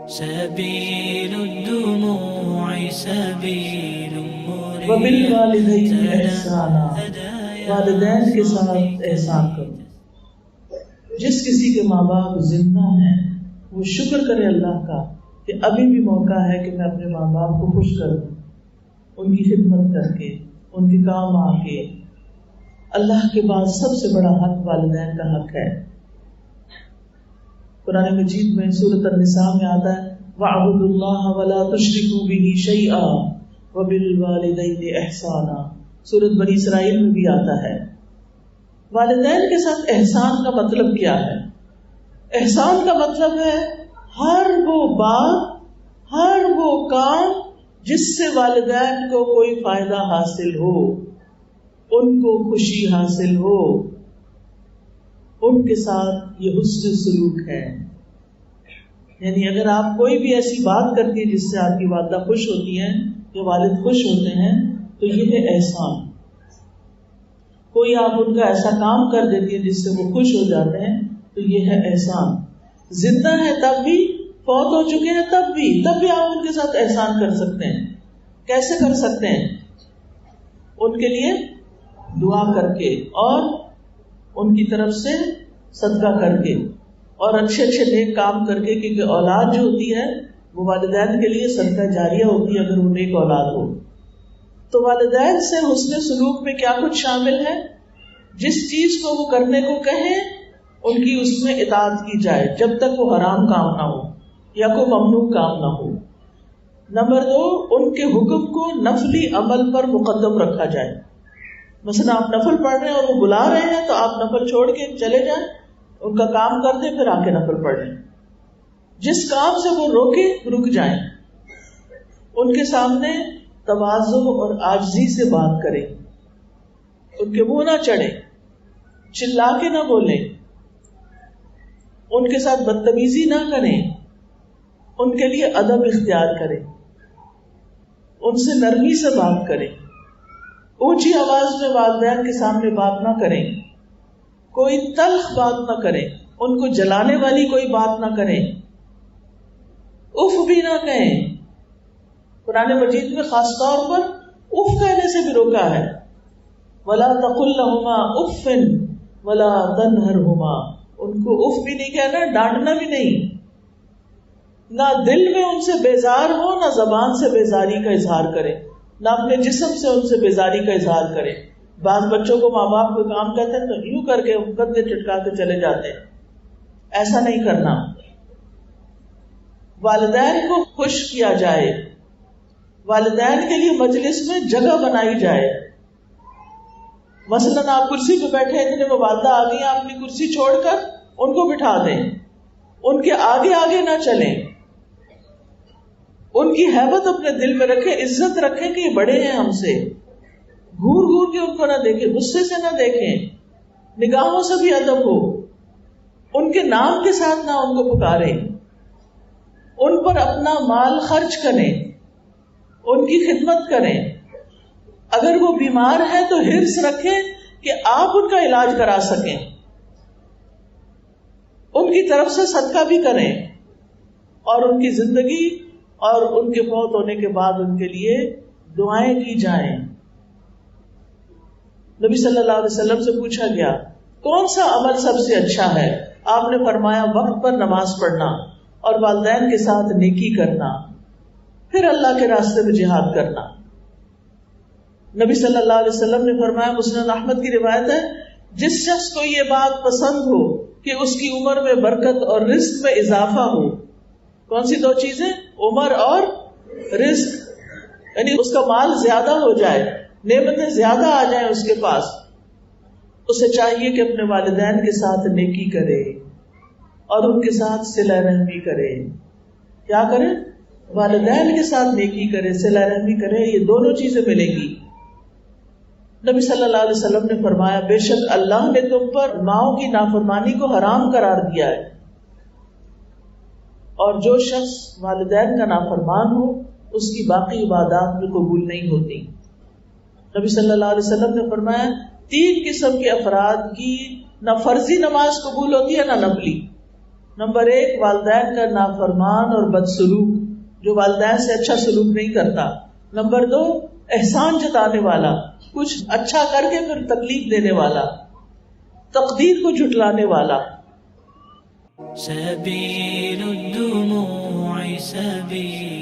سبيل الدموع سبيل مريح وبالوالدین احسانا، والدین کے ساتھ احسان کرو. جس کسی کے ماں باپ زندہ ہیں وہ شکر کرے اللہ کا کہ ابھی بھی موقع ہے کہ میں اپنے ماں باپ کو خوش کروں، ان کی خدمت کر کے، ان کے کام آ کے. اللہ کے بعد سب سے بڑا حق والدین کا حق ہے. قرآن مجید میں سورۃ النساء میں آتا ہے وَاعْبُدُوا اللَّهَ وَلَا تُشْرِكُوا بِهِ شَيْئًا وَبِالْوَالِدَيْنِ احسانا. سورۃ بنی اسرائیل میں بھی آتا ہے. والدین کے ساتھ احسان کا مطلب کیا ہے؟ احسان کا مطلب ہے ہر وہ بات، ہر وہ کام جس سے والدین کو کوئی فائدہ حاصل ہو، ان کو خوشی حاصل ہو، ان کے ساتھ یہ حسن سلوک ہے. یعنی اگر آپ کوئی بھی ایسی بات کرتی ہیں جس سے آپ کی والدہ خوش ہوتی ہیں یا والد خوش ہوتے ہیں تو یہ ہے احسان. کوئی آپ ان کا ایسا کام کر دیتی ہیں جس سے وہ خوش ہو جاتے ہیں تو یہ ہے احسان. زندہ ہے تب بھی، فوت ہو چکے ہیں تب بھی آپ ان کے ساتھ احسان کر سکتے ہیں. کیسے کر سکتے ہیں؟ ان کے لیے دعا کر کے اور ان کی طرف سے صدقہ کر کے اور اچھے اچھے نیک کام کر کے، کیونکہ اولاد جو ہوتی ہے وہ والدین کے لیے صدقہ جاریہ ہوتی ہے اگر وہ نیک اولاد ہو. تو والدین سے حسن سلوک میں کیا کچھ شامل ہے؟ جس چیز کو وہ کرنے کو کہیں ان کی اس میں اطاعت کی جائے جب تک وہ حرام کام نہ ہو یا کوئی ممنوع کام نہ ہو. نمبر 2، ان کے حکم کو نفلی عمل پر مقدم رکھا جائے. مثلا آپ نفل پڑھ رہے ہیں اور وہ بلا رہے ہیں تو آپ نفل چھوڑ کے چلے جائیں، ان کا کام کر دیں، پھر آ کے نفل پڑھ لیں. جس کام سے وہ روکے رک جائیں. ان کے سامنے تواضع اور عاجزی سے بات کریں، ان کے منہ نہ چڑھیں، چلا کے نہ بولیں، ان کے ساتھ بدتمیزی نہ کریں، ان کے لیے ادب اختیار کریں، ان سے نرمی سے بات کریں. اونچی آواز میں والدین کے سامنے بات نہ کریں، کوئی تلخ بات نہ کریں، ان کو جلانے والی کوئی بات نہ کریں، اف بھی نہ کہیں. قرآن مجید میں خاص طور پر اف کہنے سے بھی روکا ہے. وَلَا تَقُلْ لَهُمَا اُفٍّ وَلَا تَنْهَرْهُمَا. ان کو اف بھی نہیں کہنا، ڈانٹنا بھی نہیں. نہ دل میں ان سے بیزار ہو، نہ زبان سے بیزاری کا اظہار کرے، نہ اپنے جسم سے ان سے بیزاری کا اظہار کرے. بعض بچوں کو ماں باپ کوئی کام کہتے ہیں تو یوں کر کے کندھے چٹکا کے چلے جاتے ہیں. ایسا نہیں کرنا. والدین کو خوش کیا جائے، والدین کے لیے مجلس میں جگہ بنائی جائے. مثلاً آپ کرسی پہ بیٹھے ہیں، اتنے میں والدہ آ گئی، آپ اپنی کرسی چھوڑ کر ان کو بٹھا دیں، ان کے آگے آگے نہ چلیں، ان کی ہیبت اپنے دل میں رکھیں، عزت رکھیں کہ یہ بڑے ہیں ہم سے. گھور گھور کے ان کو نہ دیکھیں، غصے سے نہ دیکھیں، نگاہوں سے بھی ادب ہو. ان کے نام کے ساتھ نہ ان کو پکاریں، ان پر اپنا مال خرچ کریں، ان کی خدمت کریں. اگر وہ بیمار ہیں تو حرص رکھیں کہ آپ ان کا علاج کرا سکیں، ان کی طرف سے صدقہ بھی کریں اور ان کی زندگی اور ان کے فوت ہونے کے بعد ان کے لیے دعائیں کی جائیں. نبی صلی اللہ علیہ وسلم سے پوچھا گیا کون سا عمل سب سے اچھا ہے؟ آپ نے فرمایا وقت پر نماز پڑھنا اور والدین کے ساتھ نیکی کرنا، پھر اللہ کے راستے میں جہاد کرنا. نبی صلی اللہ علیہ وسلم نے فرمایا، مسند احمد کی روایت ہے، جس شخص کو یہ بات پسند ہو کہ اس کی عمر میں برکت اور رزق میں اضافہ ہو. کون سی دو چیزیں؟ عمر اور رزق. یعنی اس کا مال زیادہ ہو جائے، نعمتیں زیادہ آ جائیں اس کے پاس. اسے چاہیے کہ اپنے والدین کے ساتھ نیکی کرے اور ان کے ساتھ صلہ رحمی کرے. کیا کرے؟ والدین کے ساتھ نیکی کرے، صلہ رحمی کرے. یہ دونوں چیزیں ملیں گی. نبی صلی اللہ علیہ وسلم نے فرمایا، بے شک اللہ نے تم پر ماؤں کی نافرمانی کو حرام قرار دیا ہے، اور جو شخص والدین کا نافرمان ہو اس کی باقی عبادات بھی قبول نہیں ہوتی. نبی صلی اللہ علیہ وسلم نے فرمایا، 3 قسم کے افراد کی نہ فرضی نماز قبول ہوتی ہے نہ نفلی. نمبر 1 والدین کا نافرمان اور بدسلوک، جو والدین سے اچھا سلوک نہیں کرتا۔ نمبر 2 احسان جتانے والا، کچھ اچھا کر کے پھر تکلیف دینے والا، تقدیر کو جھٹلانے والا۔ سبيل الدموع سبيل